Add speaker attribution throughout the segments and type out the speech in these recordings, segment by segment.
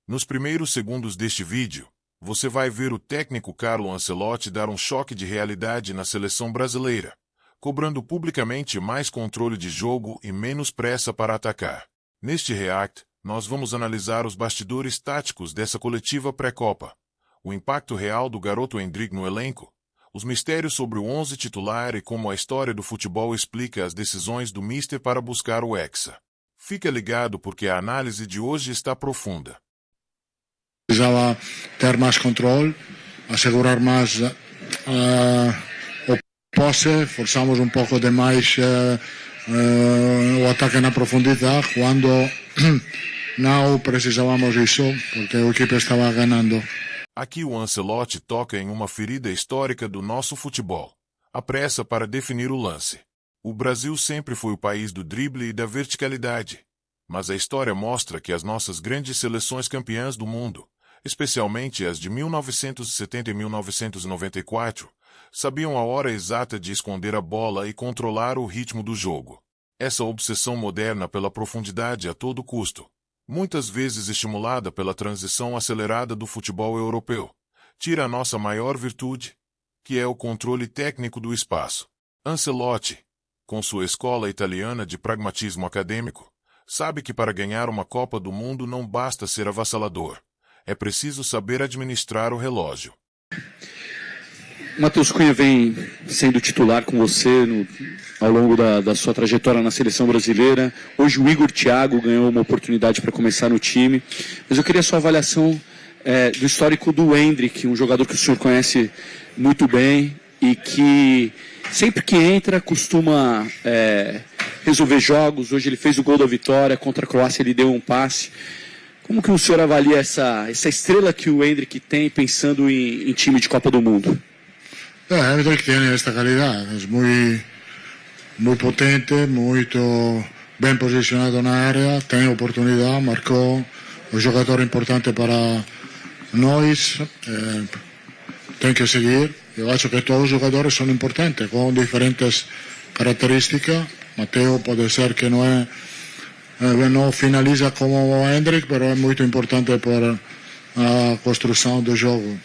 Speaker 1: Nos primeiros segundos deste vídeo, você vai ver o técnico Carlo Ancelotti dar um choque de realidade na seleção brasileira, cobrando publicamente mais controle de jogo e menos pressa para atacar. Neste React, nós vamos analisar os bastidores táticos dessa coletiva pré-Copa, o impacto real do garoto Endrick no elenco, os mistérios sobre o 11 titular e como a história do futebol explica as decisões do Mister para buscar o Hexa. Fica ligado porque a análise de hoje está profunda.
Speaker 2: Precisava ter mais controle, assegurar mais o posse, forçamos um pouco demais o ataque na profundidade, quando não precisávamos disso, porque a equipe estava ganhando.
Speaker 1: Aqui o Ancelotti toca em uma ferida histórica do nosso futebol, a pressa para definir o lance. O Brasil sempre foi o país do drible e da verticalidade, mas a história mostra que as nossas grandes seleções campeãs do mundo, especialmente as de 1970 e 1994, sabiam a hora exata de esconder a bola e controlar o ritmo do jogo. Essa obsessão moderna pela profundidade a todo custo, muitas vezes estimulada pela transição acelerada do futebol europeu, tira a nossa maior virtude, que é o controle técnico do espaço. Ancelotti, com sua escola italiana de pragmatismo acadêmico, sabe que para ganhar uma Copa do Mundo não basta ser avassalador. É preciso saber administrar o relógio.
Speaker 3: Matheus Cunha vem sendo titular com você ao longo da sua trajetória na seleção brasileira. Hoje o Igor Thiago ganhou uma oportunidade para começar no time. Mas eu queria a sua avaliação do histórico do Endrick, um jogador que o senhor conhece muito bem e que sempre que entra costuma resolver jogos. Hoje ele fez o gol da vitória, contra a Croácia ele deu um passe. Como que o senhor avalia essa estrela que o Endrick tem pensando em time de Copa do Mundo?
Speaker 2: Endrick tiene esta calidad, es muy potente, muito bem posicionado na área, tem oportunidade, marcou, um jogador importante para nós, tem que seguir. Eu acho que todos os jogadores são importantes, com diferentes características. Matteo pode ser que não finaliza como o Endrick, mas é muito importante para a construção do jogo.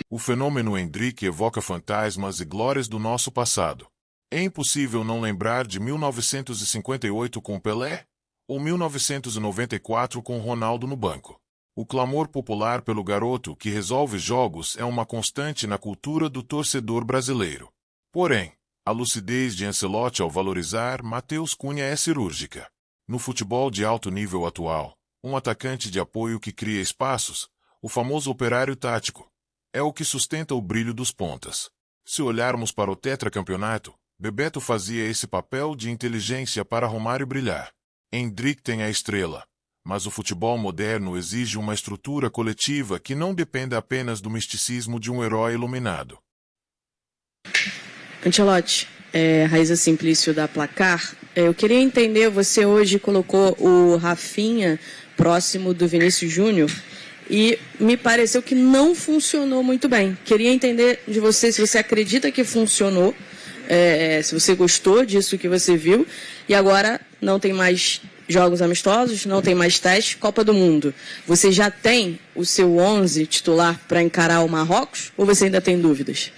Speaker 1: O fenômeno Endrick evoca fantasmas e glórias do nosso passado. É impossível não lembrar de 1958 com Pelé ou 1994 com Ronaldo no banco. O clamor popular pelo garoto que resolve jogos é uma constante na cultura do torcedor brasileiro. Porém, a lucidez de Ancelotti ao valorizar Matheus Cunha é cirúrgica. No futebol de alto nível atual, um atacante de apoio que cria espaços, o famoso operário tático, é o que sustenta o brilho dos pontas. Se olharmos para o tetracampeonato, Bebeto fazia esse papel de inteligência para Romário brilhar. Endrick tem a estrela, mas o futebol moderno exige uma estrutura coletiva que não dependa apenas do misticismo de um herói iluminado.
Speaker 4: Ancelotti, Raíza Simplício da Placar, eu queria entender, você hoje colocou o Rafinha próximo do Vinícius Júnior, e me pareceu que não funcionou muito bem. Queria entender de você se você acredita que funcionou, se você gostou disso que você viu, e agora não tem mais jogos amistosos, não tem mais teste, Copa do Mundo. Você já tem o seu 11 titular para encarar o Marrocos, ou você ainda tem dúvidas?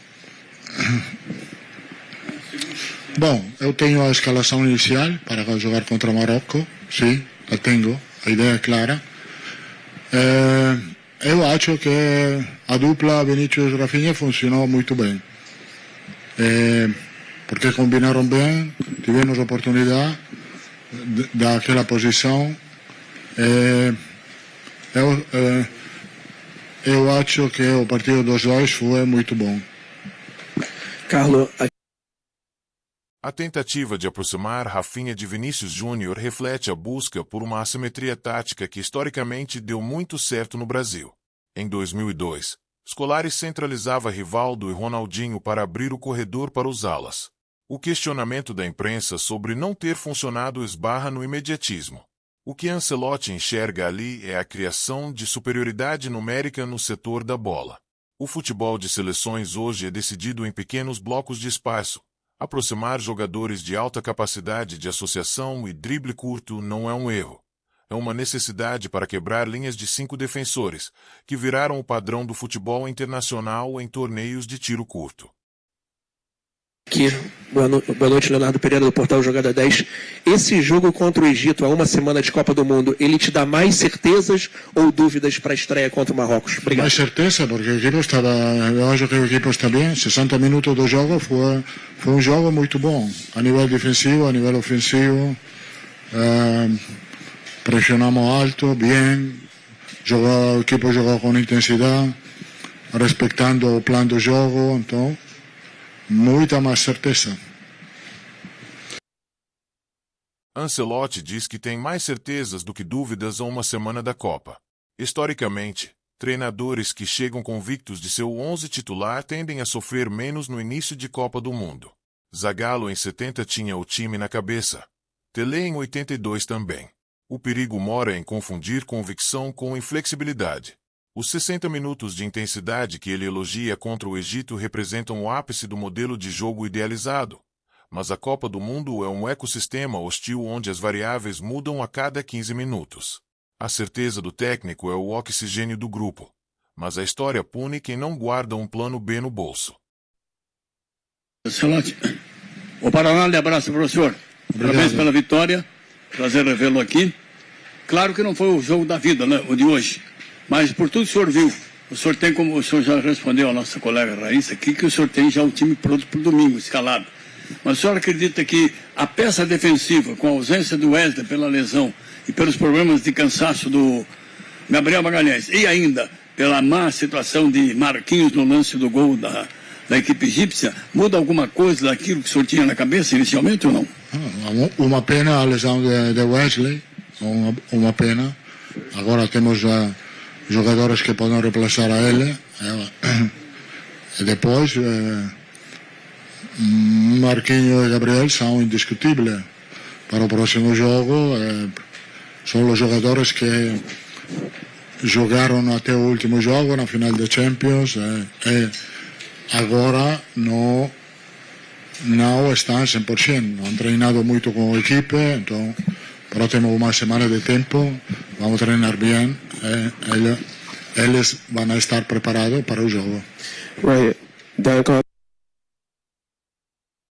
Speaker 2: Bom, eu tenho a escalação inicial para jogar contra o Marrocos, sim, a tenho, a ideia é clara. Eu acho que a dupla Vinícius e Rafinha funcionou muito bem, porque combinaram bem, tivemos oportunidade daquela posição. Eu acho que o partido dos dois foi muito bom.
Speaker 3: Carlo,
Speaker 1: A tentativa de aproximar Rafinha de Vinícius Júnior reflete a busca por uma assimetria tática que historicamente deu muito certo no Brasil. Em 2002, Scolari centralizava Rivaldo e Ronaldinho para abrir o corredor para os alas. O questionamento da imprensa sobre não ter funcionado esbarra no imediatismo. O que Ancelotti enxerga ali é a criação de superioridade numérica no setor da bola. O futebol de seleções hoje é decidido em pequenos blocos de espaço. Aproximar jogadores de alta capacidade de associação e drible curto não é um erro. É uma necessidade para quebrar linhas de 5 defensores, que viraram o padrão do futebol internacional em torneios de tiro curto.
Speaker 5: Aqui, boa noite, Leonardo Pereira do Portal Jogada 10. Esse jogo contra o Egito, a uma semana de Copa do Mundo, ele te dá mais certezas ou dúvidas para a estreia contra o Marrocos? Obrigado.
Speaker 2: Mais certeza, porque o equipo estava, eu acho que o equipo está bem. 60 minutos do jogo foi um jogo muito bom, a nível defensivo, a nível ofensivo. Pressionamos alto, bem. O equipo jogou com intensidade, respeitando o plano do jogo, então muita mais certeza.
Speaker 1: Ancelotti diz que tem mais certezas do que dúvidas a uma semana da Copa. Historicamente, treinadores que chegam convictos de seu 11 titular tendem a sofrer menos no início de Copa do Mundo. Zagallo em 70 tinha o time na cabeça. Tele em 82 também. O perigo mora em confundir convicção com inflexibilidade. Os 60 minutos de intensidade que ele elogia contra o Egito representam o ápice do modelo de jogo idealizado. Mas a Copa do Mundo é um ecossistema hostil onde as variáveis mudam a cada 15 minutos. A certeza do técnico é o oxigênio do grupo. Mas a história pune quem não guarda um plano B no bolso.
Speaker 6: Ancelotti, o Paraná lhe abraça, professor. Parabéns pela vitória. Prazer revê-lo aqui. Claro que não foi o jogo da vida, né, o de hoje. Mas por tudo que o senhor viu, o senhor tem, como o senhor já respondeu à nossa colega Raíssa aqui, que o senhor tem já o time pronto para o domingo, escalado. Mas o senhor acredita que a peça defensiva, com a ausência do Wesley pela lesão e pelos problemas de cansaço do Gabriel Magalhães, e ainda pela má situação de Marquinhos no lance do gol da equipe egípcia, muda alguma coisa daquilo que o senhor tinha na cabeça inicialmente ou não?
Speaker 2: Uma pena a lesão de Wesley, uma pena. Agora temos jogadores que podem reemplaçar a ele. E depois, Marquinhos e Gabriel são indiscutíveis para o próximo jogo. São os jogadores que jogaram até o último jogo na final da Champions. Agora não estão 100%. Não han treinado muito com a equipe, então, pero temos uma semana de tempo. Vamos treinar bem. Eles vão estar preparados para o jogo.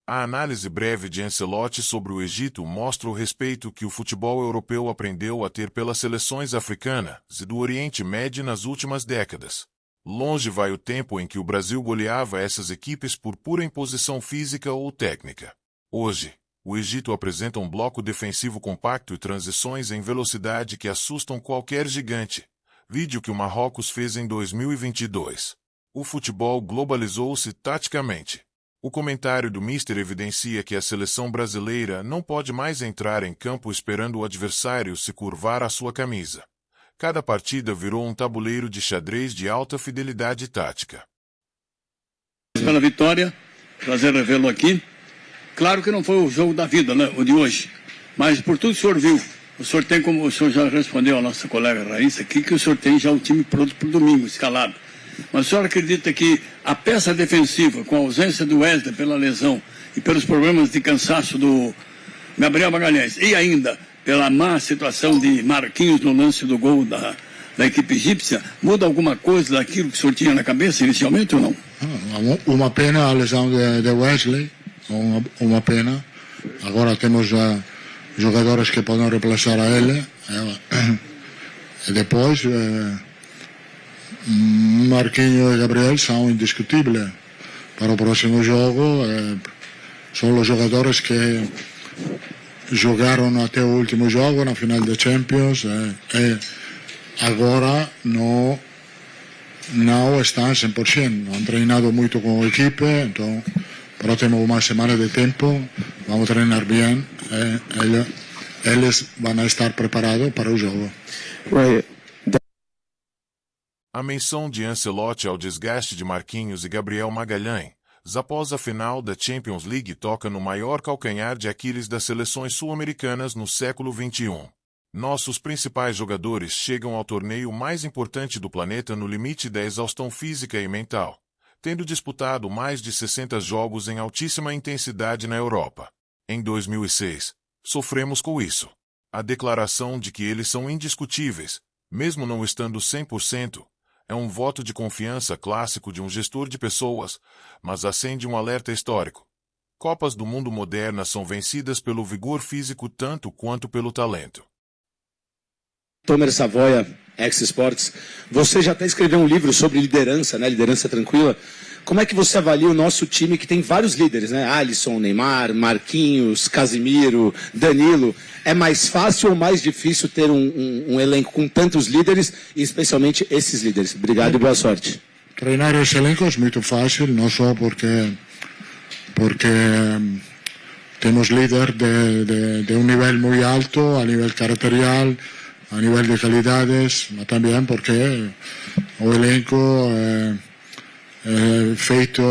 Speaker 1: A análise breve de Ancelotti sobre o Egito mostra o respeito que o futebol europeu aprendeu a ter pelas seleções africanas e do Oriente Médio nas últimas décadas. Longe vai o tempo em que o Brasil goleava essas equipes por pura imposição física ou técnica. Hoje, o Egito apresenta um bloco defensivo compacto e transições em velocidade que assustam qualquer gigante. Vídeo que o Marrocos fez em 2022. O futebol globalizou-se taticamente. O comentário do Mister evidencia que a seleção brasileira não pode mais entrar em campo esperando o adversário se curvar à sua camisa. Cada partida virou um tabuleiro de xadrez de alta fidelidade tática.
Speaker 6: Pela vitória, prazer revê-lo aqui. Claro que não foi o jogo da vida, né, o de hoje. Mas por tudo que o senhor viu, o senhor tem, como o senhor já respondeu à nossa colega Raíssa aqui, que o senhor tem já o time pronto para o domingo, escalado. Mas o senhor acredita que a peça defensiva, com a ausência do Wesley pela lesão e pelos problemas de cansaço do Gabriel Magalhães, e ainda pela má situação de Marquinhos no lance do gol da equipe egípcia, muda alguma coisa daquilo que o senhor tinha na cabeça inicialmente ou não?
Speaker 2: Uma pena a lesão de Wesley, uma pena. Agora temos jogadores que podem reemplaçar a ele. E depois, Marquinhos e Gabriel são indiscutíveis para o próximo jogo. São os jogadores que jogaram até o último jogo na final da Champions. Agora não estão 100%. Não han treinado muito com a equipe, então, pero temos uma semana de tempo. Vamos treinar bem. Eles vão estar preparados para o jogo.
Speaker 1: A menção de Ancelotti ao desgaste de Marquinhos e Gabriel Magalhães, após a final da Champions League, toca no maior calcanhar de Aquiles das seleções sul-americanas no século XXI. Nossos principais jogadores chegam ao torneio mais importante do planeta no limite da exaustão física e mental, tendo disputado mais de 60 jogos em altíssima intensidade na Europa. Em 2006, sofremos com isso. A declaração de que eles são indiscutíveis, mesmo não estando 100%, é um voto de confiança clássico de um gestor de pessoas, mas acende um alerta histórico. Copas do Mundo modernas são vencidas pelo vigor físico tanto quanto pelo talento.
Speaker 3: Tomer Savoia, Ex-Sports, você já até escreveu um livro sobre liderança, né? Liderança tranquila. Como é que você avalia o nosso time que tem vários líderes, né? Alisson, Neymar, Marquinhos, Casimiro, Danilo. É mais fácil ou mais difícil ter um elenco com tantos líderes, e especialmente esses líderes? Obrigado e boa sorte.
Speaker 2: Treinar esse elenco é muito fácil, não só porque temos líderes de um nível muito alto, a nível caracterial, a nível de qualidades, mas também porque o elenco é feito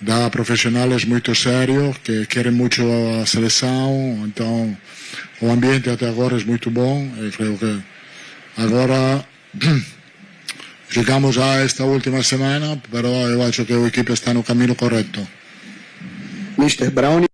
Speaker 2: de profissionais muito sérios, que querem muito a seleção, então o ambiente até agora é muito bom, e creio que agora chegamos a esta última semana, mas eu acho que a equipe está no caminho correto.
Speaker 5: Mr. Brown.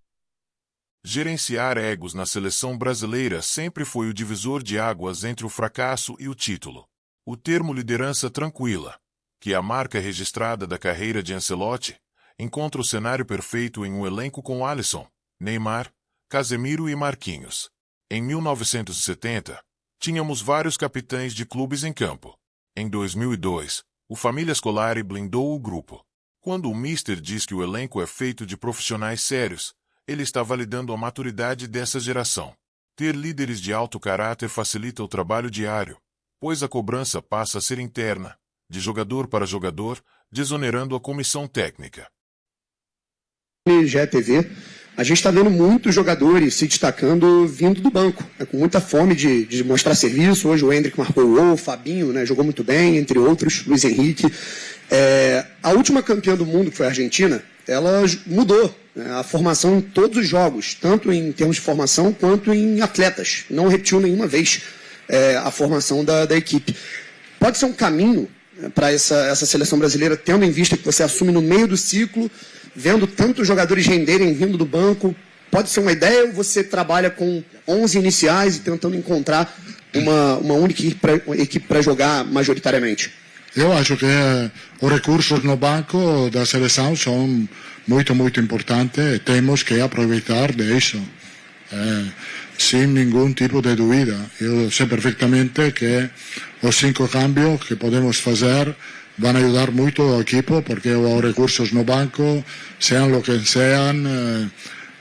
Speaker 1: Gerenciar egos na seleção brasileira sempre foi o divisor de águas entre o fracasso e o título. O termo liderança tranquila, que é a marca registrada da carreira de Ancelotti, encontra o cenário perfeito em um elenco com Alisson, Neymar, Casemiro e Marquinhos. Em 1970, tínhamos vários capitães de clubes em campo. Em 2002, o Família Scolari blindou o grupo. Quando o Mister diz que o elenco é feito de profissionais sérios, ele está validando a maturidade dessa geração. Ter líderes de alto caráter facilita o trabalho diário, pois a cobrança passa a ser interna, de jogador para jogador, desonerando a comissão técnica.
Speaker 7: GTV, a gente está vendo muitos jogadores se destacando vindo do banco, né, com muita fome de mostrar serviço. Hoje o Endrick marcou o gol, o Fabinho, né, jogou muito bem, entre outros, Luiz Henrique. A última campeã do mundo, que foi a Argentina, ela mudou, né, a formação em todos os jogos, tanto em termos de formação quanto em atletas. Não repetiu nenhuma vez a formação da equipe. Pode ser um caminho para essa seleção brasileira, tendo em vista que você assume no meio do ciclo, vendo tantos jogadores renderem vindo do banco? Pode ser uma ideia, ou você trabalha com 11 iniciais e tentando encontrar uma única equipe para jogar majoritariamente?
Speaker 2: Eu acho que os recursos no banco da seleção são muito, muito importantes e temos que aproveitar disso, sem nenhum tipo de dúvida. Eu sei perfeitamente que os 5 cambios que podemos fazer vão ajudar muito ao equipo, porque os recursos no banco, sejam o que sejam,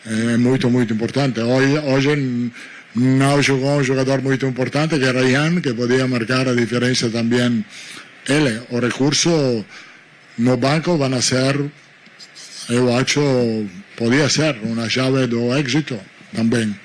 Speaker 2: é muito, muito importante. Hoje não jogou um jogador muito importante, que é Ryan, que podia marcar a diferença também. Ele, os recursos no banco vão ser, eu acho, podia ser uma chave do êxito também.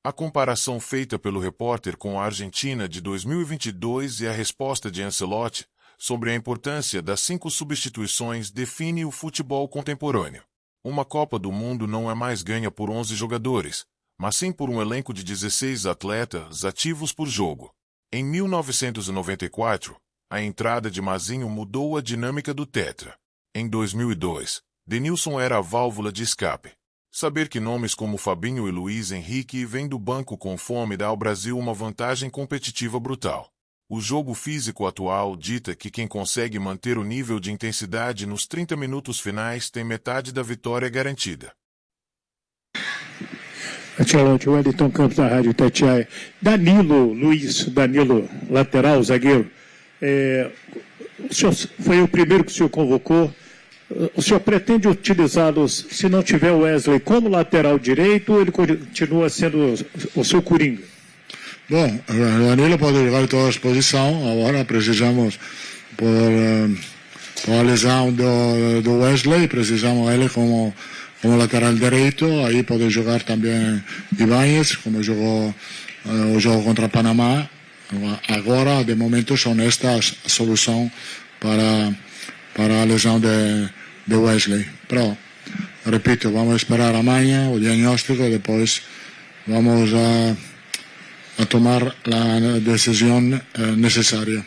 Speaker 1: A comparação feita pelo repórter com a Argentina de 2022 e a resposta de Ancelotti sobre a importância das 5 substituições define o futebol contemporâneo. Uma Copa do Mundo não é mais ganha por 11 jogadores, mas sim por um elenco de 16 atletas ativos por jogo. Em 1994, a entrada de Mazinho mudou a dinâmica do Tetra. Em 2002, Denilson era a válvula de escape. Saber que nomes como Fabinho e Luiz Henrique vêm do banco com fome dá ao Brasil uma vantagem competitiva brutal. O jogo físico atual dita que quem consegue manter o nível de intensidade nos 30 minutos finais tem metade da vitória garantida.
Speaker 8: Excelente, Wellington Campos da Rádio Itatiaia. Danilo, lateral, zagueiro. O senhor foi o primeiro que o senhor convocou. O senhor pretende utilizá-los, se não tiver o Wesley, como lateral direito, ou ele continua sendo o seu coringa?
Speaker 2: Bom, Danilo pode jogar em todas as posições. Agora precisamos, por a lesão do Wesley, precisamos ele como lateral direito. Aí pode jogar também Ibáñez, como jogou o jogo contra Panamá. Agora, de momento, são estas as soluções para a lesão de Wesley. Pero, repito, vamos esperar amanhã o diagnóstico e depois vamos a tomar a decisão necessária.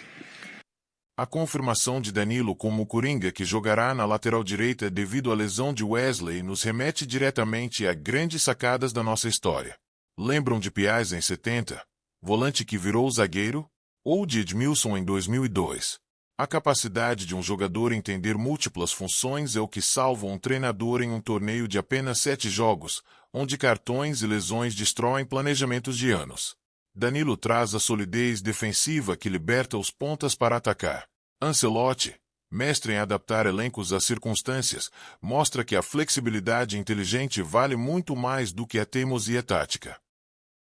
Speaker 1: A confirmação de Danilo como coringa que jogará na lateral direita devido à lesão de Wesley nos remete diretamente a grandes sacadas da nossa história. Lembram de Piazza em 70, volante que virou zagueiro? Ou de Edmilson em 2002? A capacidade de um jogador entender múltiplas funções é o que salva um treinador em um torneio de apenas 7 jogos, onde cartões e lesões destroem planejamentos de anos. Danilo traz a solidez defensiva que liberta os pontas para atacar. Ancelotti, mestre em adaptar elencos às circunstâncias, mostra que a flexibilidade inteligente vale muito mais do que a teimosia tática.